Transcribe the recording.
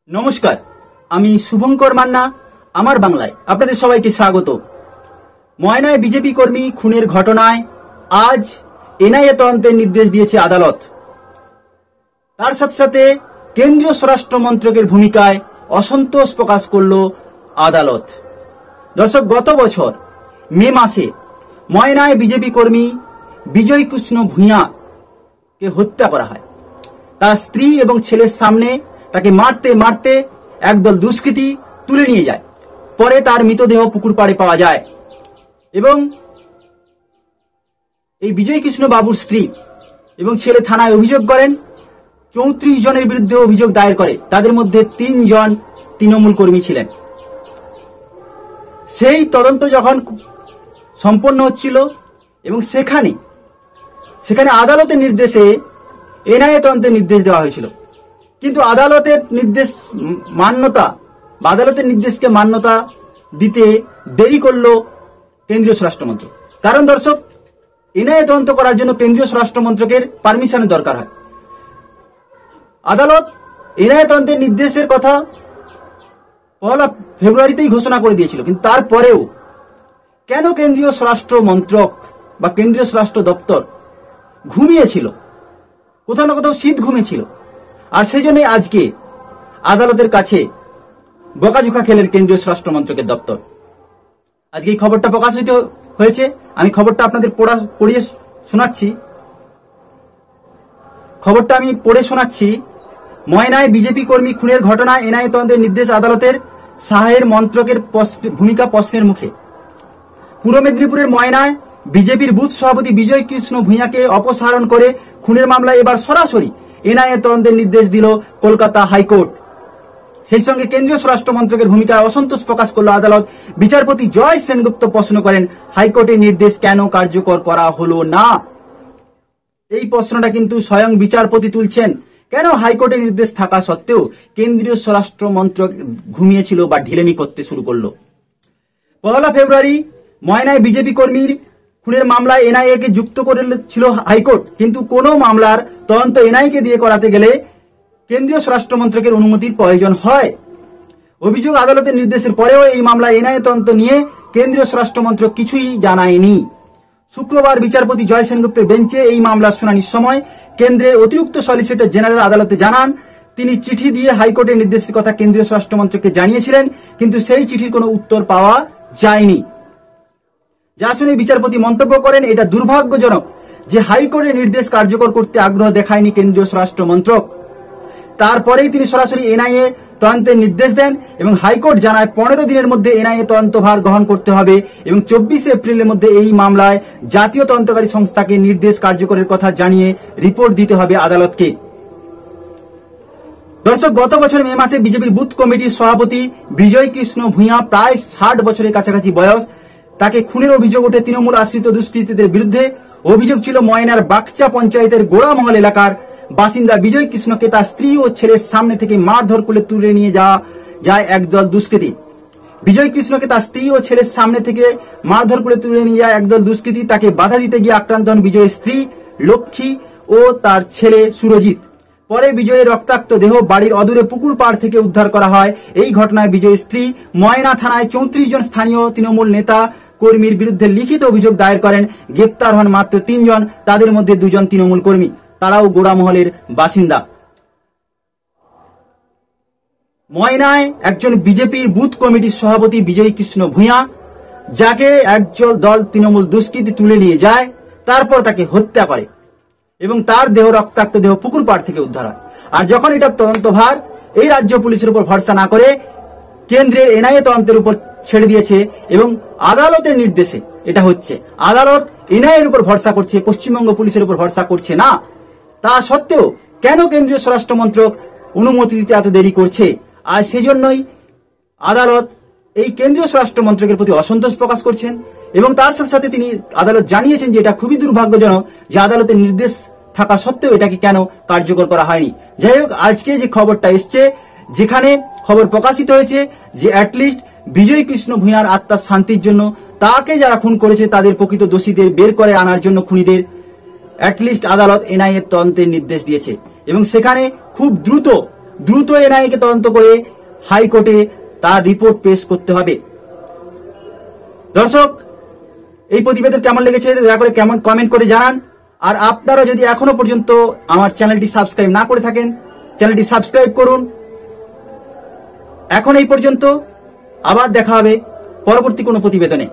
নমস্কার, আমি শুভঙ্কর মান্না। আমার বাংলায় আপনাদের সবাইকে স্বাগত। ময়নায় বিজেপি কর্মী খুনের ঘটনায় আজ এনআইএ তদন্তের নির্দেশ দিয়েছে আদালত। তার সাথে সাথে কেন্দ্রীয় স্বরাষ্ট্র মন্ত্রকের ভূমিকায় অসন্তোষ প্রকাশ করল আদালত। দর্শক, গত বছর মে মাসে ময়নায় বিজেপি কর্মী বিজয় কৃষ্ণ ভূঁইয়াকে হত্যা করা হয়। তার স্ত্রী এবং ছেলের সামনে তাকে মারতে মারতে একদল দুষ্কৃতী তুলে নিয়ে যায়। পরে তার মৃতদেহ পুকুর পাড়ে পাওয়া যায় এবং এই বিজয় কৃষ্ণ বাবুর স্ত্রী এবং ছেলে থানায় অভিযোগ করেন। 34 জনের বিরুদ্ধে অভিযোগ দায়ের করে। তাদের মধ্যে 3 জন তৃণমূল কর্মী ছিলেন। সেই তদন্ত যখন সম্পন্ন হচ্ছিল এবং সেখানে আদালতের নির্দেশে এনআইএ তদন্তের নির্দেশ দেওয়া হয়েছিল, কিন্তু আদালতের নির্দেশকে মান্যতা দিতে দেরি করল কেন্দ্রীয় স্বরাষ্ট্র মন্ত্রক। কারণ দর্শক, এনআইএ তদন্ত করার জন্য কেন্দ্রীয় স্বরাষ্ট্র মন্ত্রকের পারমিশনের দরকার হয়। আদালত এনআইএ তদন্তের নির্দেশের কথা 1 ফেব্রুয়ারিতেই ঘোষণা করে দিয়েছিল, কিন্তু তারপরেও কেন কেন্দ্রীয় স্বরাষ্ট্র মন্ত্রক বা কেন্দ্রীয় স্বরাষ্ট্র দপ্তর ঘুমিয়েছিল, কোথাও না কোথাও শীত ঘুমিয়েছিল। আর সেই জন্যই আজকে আদালতের কাছে বকাঝোকা খেলেন কেন্দ্রীয় স্বরাষ্ট্র মন্ত্রকের দপ্তর। আজকে এই খবরটা প্রকাশিত হয়েছে। আমি খবরটা আপনাদের পড়ে শোনাচ্ছি। ময়নায় বিজেপি কর্মী খুনের ঘটনায় এনআইএ তদন্তের নির্দেশ আদালতের, সাহায্যের মন্ত্রকের ভূমিকা প্রশ্নের মুখে। পূর্ব মেদিনীপুরের ময়নায় বিজেপির বুথ সভাপতি বিজয় কৃষ্ণ ভূঁইয়াকে অপসারণ করে খুনের মামলায় এবার সরাসরি এনআইএ তদন্তের নির্দেশ দিল কলকাতা হাইকোর্ট। সেই সঙ্গে কেন্দ্রীয় স্বরাষ্ট্র মন্ত্রকের ভূমিকায় অসন্তোষ প্রকাশ করল আদালত। বিচারপতি জয় সেনগুপ্ত প্রশ্ন করেন, হাইকোর্টের নির্দেশ কেন কার্যকর করা হলো না? এই প্রশ্নটা কিন্তু স্বয়ং বিচারপতি তুলছেন। কেন হাইকোর্টের নির্দেশ থাকা সত্ত্বেও কেন্দ্রীয় স্বরাষ্ট্র মন্ত্রক ঘুমিয়েছিল বা ঢিলেমি করতে শুরু করলো? 1 ফেব্রুয়ারি ময়নায় বিজেপি কর্মীর খুনের মামলায় এনআইএ কে যুক্ত করেছিল হাইকোর্ট, কিন্তু কোন মামলার তদন্ত এনআইএ কে দিয়ে করাতে গেলে কেন্দ্রীয় স্বরাষ্ট্র মন্ত্রকের অনুমতির প্রয়োজন হয়। অভিযোগ আদালতের নির্দেশের পরেও এই মামলায় এনআইএ তদন্ত নিয়ে কেন্দ্রীয় স্বরাষ্ট্র মন্ত্রক কিছুই জানায়নি। শুক্রবার বিচারপতি জয় সেনগুপ্তের বেঞ্চে এই মামলার শুনানির সময় কেন্দ্রের অতিরিক্ত সলিসিটর জেনারেল আদালতে জানান, তিনি চিঠি দিয়ে হাইকোর্টের নির্দেশের কথা কেন্দ্রীয় স্বরাষ্ট্র মন্ত্রককে জানিয়েছিলেন, কিন্তু সেই চিঠির কোনো উত্তর পাওয়া যায়নি। যা শুনে বিচারপতি মন্তব্য করেন, এটা দুর্ভাগ্যজনক যে হাইকোর্টের নির্দেশ কার্যকর করতে আগ্রহ দেখায়নি কেন্দ্রীয় স্বরাষ্ট্র মন্ত্রক। তারপরেই তিনি সরাসরি এনআইএ তদন্তের নির্দেশ দেন এবং হাইকোর্ট জানায় 15 দিনের মধ্যে এনআইএ তদন্তভার গ্রহণ করতে হবে এবং 24 এপ্রিলের মধ্যে এই মামলায় জাতীয় তদন্তকারী সংস্থাকে নির্দেশ কার্যকরের কথা জানিয়ে রিপোর্ট দিতে হবে আদালতকে। দর্শক, গত বছর মে মাসে বিজেপির বুথ কমিটির সভাপতি বিজয় কৃষ্ণ ভূঁইয়া, প্রায় 60 বছরের কাছাকাছি বয়স, তাকে খুনের অভিযোগ ওঠে তৃণমূল আশ্রিত দুষ্কৃতীদের বিরুদ্ধে। অভিযোগ ছিল ময়নার বাকচা পঞ্চায়েতের গোড়ামহল এলাকার বাসিন্দা বিজয় কৃষ্ণকে তার স্ত্রী ও ছেলের সামনে থেকে মারধর করে তুলে নিয়ে যাওয়া যায় একদল দুষ্কৃতী। বিজয় কৃষ্ণকে তার স্ত্রী ও ছেলের সামনে থেকে মারধর করে তুলে নিয়ে যায় একদল দুষ্কৃতী। তাকে বাধা দিতে গিয়ে আক্রান্ত হন বিজয়ের স্ত্রী লক্ষ্মী ও তার ছেলে সুরজিৎ। পরে বিজয়ের রক্তাক্ত দেহ বাড়ির অদূরে পুকুর পাড় থেকে উদ্ধার করা হয়। এই ঘটনায় বিজয়ের স্ত্রী ময়না থানায় 34 জন স্থানীয় তৃণমূল নেতা কর্মীর বিরুদ্ধে লিখিত অভিযোগ দায়ের করেন। গ্রেপ্তার হন মাত্র 3 জন, তাদের মধ্যে 2 জন তৃণমূল কর্মী, তারাও গোড়ামহলের বাসিন্দা। ময়নায় একজন বিজেপির বুথ কমিটির সভাপতি বিজয় কৃষ্ণ ভূঁইয়া, যাকে একজন দল তৃণমূল দুষ্কৃতী তুলে নিয়ে যায়, তারপর তাকে হত্যা করে এবং তার রক্তাক্ত দেহ পুকুর পাড় থেকে উদ্ধার হয়। আর যখন এটা তদন্তভার এই রাজ্য পুলিশের উপর ভরসা না করে কেন্দ্রের এনআইএ তদন্তের উপর ছেড়ে দিয়েছে এবং আদালতের নির্দেশে এটা হচ্ছে, আদালত এনআইএর উপর ভরসা করছে, পশ্চিমবঙ্গ পুলিশের উপর ভরসা করছে না। তা সত্ত্বেও কেন কেন্দ্রীয় স্বরাষ্ট্র মন্ত্রক অনুমতি দিতে এত দেরি করছে? আর সেজন্যই আদালত এই কেন্দ্রীয় স্বরাষ্ট্র মন্ত্রকের প্রতি অসন্তোষ প্রকাশ করছেন এবং তার সাথে সাথে তিনি আদালত জানিয়েছেন যে এটা খুবই দুর্ভাগ্যজনক যে আদালতের নির্দেশ থাকা সত্ত্বেও এটাকে কেন কার্যকর করা হয়নি। যাই হোক, আজকে যে খবরটা এসছে, যেখানে খবর প্রকাশিত হয়েছে যে অ্যাটলিস্ট বিজয় কৃষ্ণ ভূঁইয়ার আত্মার শান্তির জন্য, তাকে যারা খুন করেছে তাদের প্রকৃত দোষীদের বের করে আনার জন্য খুনিদের অ্যাটলিস্ট আদালত এনআইএ তদন্তের নির্দেশ দিয়েছে এবং সেখানে খুব দ্রুত দ্রুত এনআইএকে তদন্ত করে হাইকোর্টে তার রিপোর্ট পেশ করতে হবে। দর্শক, এই প্রতিবেদন কেমন লেগেছে দয়া করে কমেন্ট করে জানান। আর আপনারা যদি এখনো পর্যন্ত আমার চ্যানেলটি সাবস্ক্রাইব না করে থাকেন, চ্যানেলটি সাবস্ক্রাইব করুন। এখন এই পর্যন্ত, আবার দেখা হবে পরবর্তী কোনো প্রতিবেদনে।